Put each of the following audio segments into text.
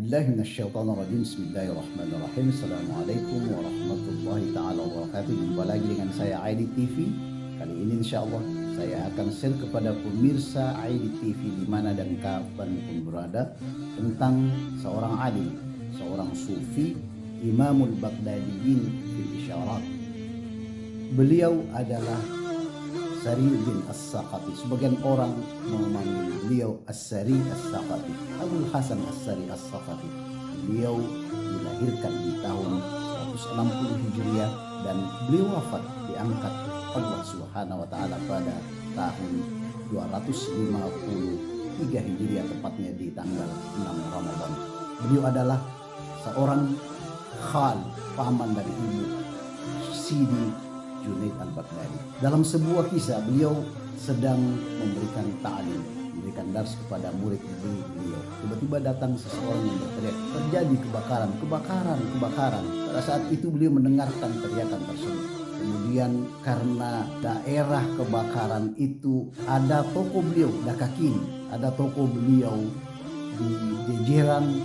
billahi minasyaitonir rajim. Bismillahirrahmanirrahim. Assalamualaikum warahmatullahi taala wabarakatuh. Jumpa lagi dengan saya Aidi TV. Kali ini insyaallah saya akan share kepada pemirsa Aidi TV di mana dan kapan pun berada tentang seorang alim, seorang sufi, Imamul Baghdadiyin fil Isyarat. Beliau adalah Sariuddin As-Saqafi. Sebagian orang memanggil beliau As-Sari As-Saqafi, Abul Hasan As-Sari As-Saqafi. Beliau dilahirkan di tahun 160 Hijriah dan beliau wafat diangkat Allah Subhanahu wa taala pada tahun 253 Hijriah, tepatnya di tanggal 6 Ramadan. Beliau adalah seorang khal, paman dari ibu Sidi Junaid Al-Baghdadi. Dalam sebuah kisah, beliau sedang memberikan ta'lim, memberikan dars kepada murid beliau. Tiba-tiba datang seseorang yang berteriak, terjadi kebakaran. Pada saat itu beliau mendengarkan teriakan tersebut. Kemudian karena daerah kebakaran itu ada toko beliau, ada toko beliau di jejeran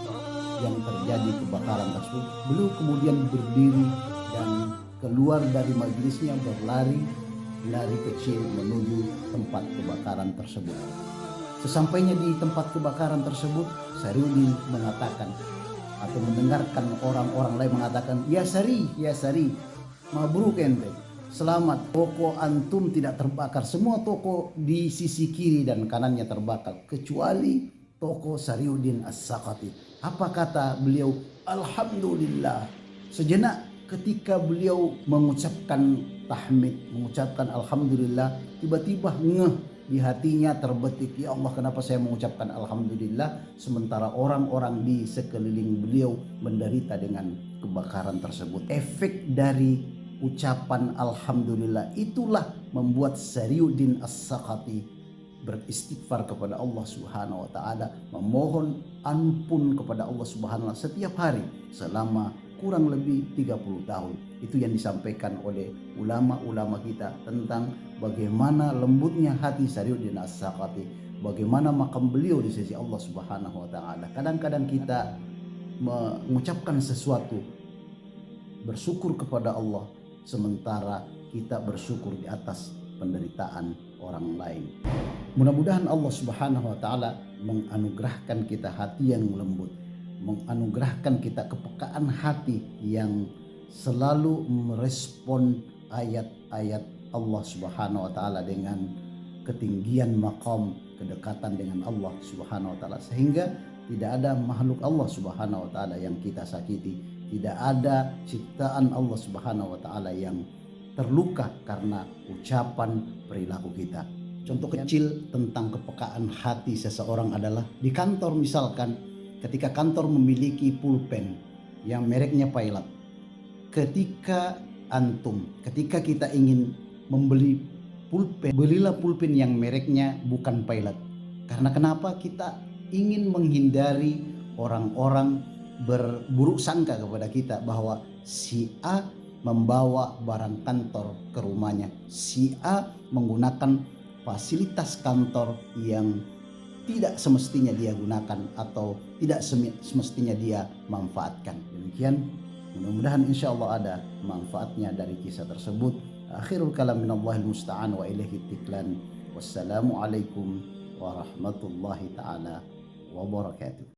yang terjadi kebakaran tersebut. Beliau kemudian berdiri dan keluar dari majelisnya, berlari kecil menuju tempat kebakaran tersebut. Sesampainya di tempat kebakaran tersebut, Sariuddin mengatakan atau mendengarkan orang-orang lain mengatakan, ya Sari, mabruk ente, selamat, toko antum tidak terbakar. Semua toko di sisi kiri dan kanannya terbakar kecuali toko Sariuddin As-Saqafi. Apa kata beliau? Alhamdulillah. Sejenak ketika beliau mengucapkan tahmid, mengucapkan alhamdulillah, tiba-tiba ngeh di hatinya, terbetik, ya Allah, kenapa saya mengucapkan alhamdulillah sementara orang-orang di sekeliling beliau menderita dengan kebakaran tersebut. Efek dari ucapan alhamdulillah itulah membuat Sariuddin As-Saqafi beristighfar kepada Allah Subhanahu wa taala, memohon ampun kepada Allah Subhanahu wa taala setiap hari selama kurang lebih 30 tahun. Itu yang disampaikan oleh ulama-ulama kita tentang bagaimana lembutnya hati Sariuddin As-Saqafi, bagaimana makam beliau di sisi Allah Subhanahu wa taala. Kadang-kadang kita mengucapkan sesuatu, bersyukur kepada Allah, sementara kita bersyukur di atas penderitaan orang lain. Mudah-mudahan Allah Subhanahu wa taala menganugerahkan kita hati yang lembut, menganugerahkan kita kepekaan hati yang selalu merespon ayat-ayat Allah Subhanahu wa taala dengan ketinggian maqam, kedekatan dengan Allah Subhanahu wa taala, sehingga tidak ada makhluk Allah Subhanahu wa taala yang kita sakiti, tidak ada ciptaan Allah Subhanahu wa taala yang terluka karena ucapan perilaku kita. Contoh kecil tentang kepekaan hati seseorang adalah di kantor misalkan, ketika kantor memiliki pulpen yang mereknya Pilot. Ketika kita ingin membeli pulpen, belilah pulpen yang mereknya bukan Pilot. Karena kenapa? Kita ingin menghindari orang-orang berburuk sangka kepada kita bahwa si A membawa barang kantor ke rumahnya, si A menggunakan fasilitas kantor yang tidak semestinya dia gunakan atau tidak semestinya dia manfaatkan. Demikian, mudah-mudahan insya Allah ada manfaatnya dari kisah tersebut. Akhirul kalam minallahil musta'an wa ilaihi tiklan. Wassalamualaikum warahmatullahi taala wabarakatuh.